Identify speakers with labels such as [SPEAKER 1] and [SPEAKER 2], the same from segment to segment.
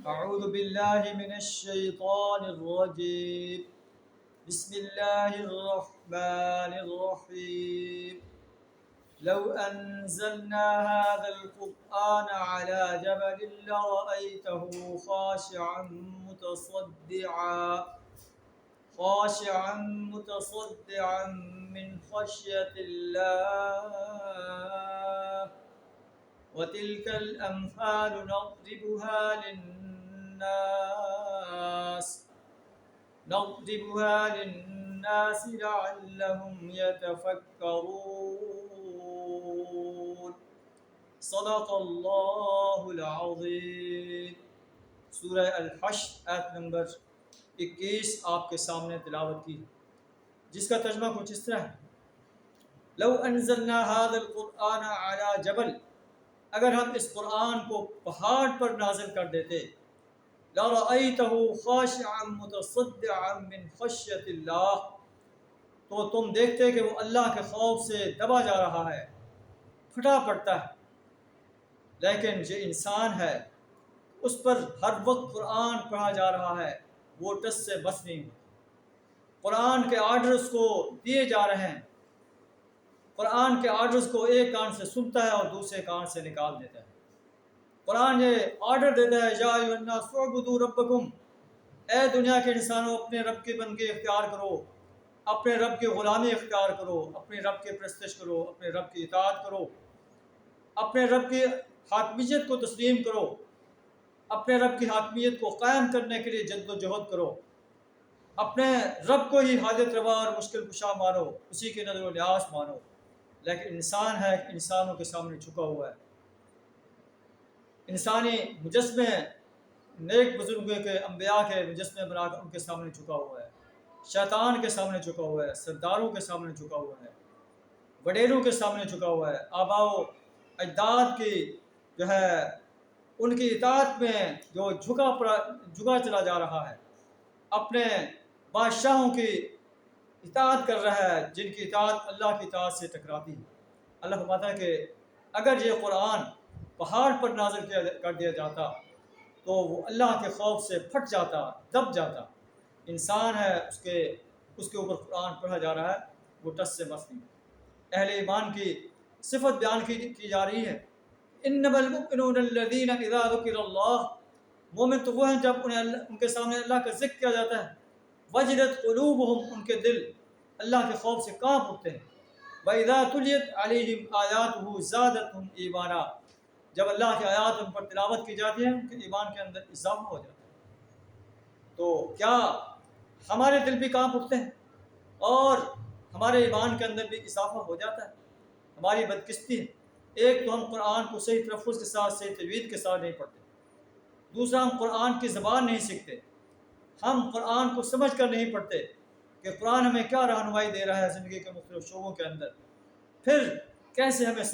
[SPEAKER 1] أعوذ بالله من الشيطان الرجيم. بسم الله الرحمن الرحيم. لو أنزلنا هذا القرآن على جبل لرأيته خاشعا متصدعا من خشية الله. وتلك الأمثال نضربها للناس لعلهم يتفكرون. صدق اللہ العظیم. سورہ الحشر آیت نمبر 21 آپ کے سامنے تلاوت کی، جس کا ترجمہ کچھ اس طرح ہے: لو انزلنا هذا القرآن على جبل، اگر ہم اس قرآن کو پہاڑ پر نازل کر دیتے، لرأيته خاشعا متصدعا من خشية اللہ، تو تم دیکھتے کہ وہ اللہ کے خوف سے دبا جا رہا ہے، پھٹا پڑتا ہے. لیکن جو انسان ہے اس پر ہر وقت قرآن پڑھا جا رہا ہے، وہ ٹس سے بس نہیں ہوتا. قرآن کے آرڈرز کو دیے جا رہے ہیں، قرآن کے آرڈرز کو ایک کان سے سنتا ہے اور دوسرے کان سے نکال دیتا ہے. قرآن یہ آرڈر دیتا ہے: یا ایھا الناس اعبدوا ربکم، اے دنیا کے انسانوں اپنے رب کی بندگی اختیار کرو، اپنے رب کی غلامی اختیار کرو، اپنے رب کی پرستش کرو، اپنے رب کی اطاعت کرو، اپنے رب کی حاکمیت کو تسلیم کرو، اپنے رب کی حاکمیت کو قائم کرنے کے لیے جد و جہد کرو، اپنے رب کو ہی حاجت روا اور مشکل کشا مانو، اسی کی نظر و نیاز مانو. لیکن انسان ہے، انسانوں کے سامنے جھکا ہوا ہے. انسانی مجسمے، نیک بزرگوں کے، انبیاء کے مجسمے بنا کر ان کے سامنے جھکا ہوا ہے، شیطان کے سامنے جھکا ہوا ہے، سرداروں کے سامنے جھکا ہوا ہے، وڈیروں کے سامنے جھکا ہوا ہے، آباء و اجداد کی جو ہے ان کی اطاعت میں جو جھکا چلا جا رہا ہے، اپنے بادشاہوں کی اطاعت کر رہا ہے جن کی اطاعت اللہ کی اطاعت سے ٹکراتی ہے. اللہ فرماتا ہے کہ اگر یہ قرآن پہاڑ پر نازل کر دیا جاتا تو وہ اللہ کے خوف سے پھٹ جاتا، دب جاتا. انسان ہے، اس کے اوپر قرآن پڑھا جا رہا ہے، وہ ٹس سے بس نہیں. اہل ایمان کی صفت بیان کی جا رہی ہے: انما المؤمنون الذین اذا ذکر اللہ، مومن تو وہ ہیں جب ان کے سامنے اللہ کا ذکر کیا جاتا ہے، وجلت قلوبہم، ان کے دل اللہ کے خوف سے کانپ اٹھتے ہیں. وَإِذَا تُلِيَتْ عَلَيْهِمْ آيَاتُهُ زَادَتْهُمْ ایمانا، جب اللہ کی آیات ان پر تلاوت کی جاتی ہے ان کے ایمان کے اندر اضافہ ہو جاتا ہے. تو کیا ہمارے دل بھی کانپ اٹھتے ہیں اور ہمارے ایمان کے اندر بھی اضافہ ہو جاتا ہے؟ ہماری بدقسمتی ہے، ایک تو ہم قرآن کو صحیح تلفظ کے ساتھ، صحیح تجوید کے ساتھ نہیں پڑھتے، دوسرا ہم قرآن کی زبان نہیں سیکھتے، ہم قرآن کو سمجھ کر نہیں پڑھتے کہ قرآن ہمیں کیا رہنمائی دے رہا ہے زندگی کے مختلف شعبوں کے اندر. پھر کیسے ہمیں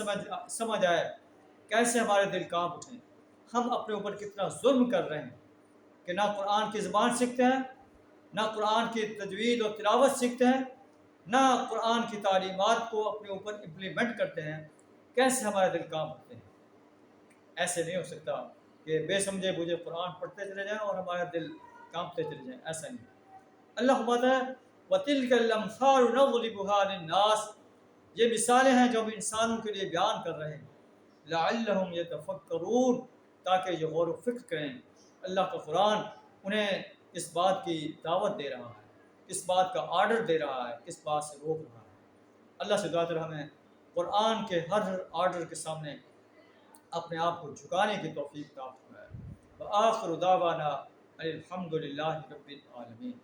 [SPEAKER 1] سمجھ آئے، کیسے ہمارے دل کانپ اٹھیں. ہم اپنے اوپر کتنا ظلم کر رہے ہیں کہ نہ قرآن کی زبان سیکھتے ہیں، نہ قرآن کی تجوید اور تلاوت سیکھتے ہیں، نہ قرآن کی تعلیمات کو اپنے اوپر امپلیمنٹ کرتے ہیں. کیسے ہمارے دل کانپ اٹھتے ہیں؟ ایسے نہیں ہو سکتا کہ بے سمجھے بوجھے قرآن پڑھتے چلے جائیں اور ہمارے دل کانپتے چلے جائیں. ایسا نہیں. اللہ فرماتا ہے: وَتِلْكَ الْأَمْثَالُ نَضْرِبُهَا لِلنَّاسِ، یہ مثالیں ہیں جو ہم انسانوں کے لیے بیان کر رہے ہیں. لَعَلَّهُمْ يَتَفَكَّرُونَ، تاکہ یہ غور و فکر کریں. اللہ کا قرآن انہیں اس بات کی دعوت دے رہا ہے، کس بات کا آرڈر دے رہا ہے، کس بات سے روک رہا ہے. اللہ سے دعا کریں ہمیں قرآن کے ہر آرڈر کے سامنے اپنے آپ کو جھکانے کی توفیق عطا فرمائے. وآخر دعوانا الحمد للہ رب العالمین.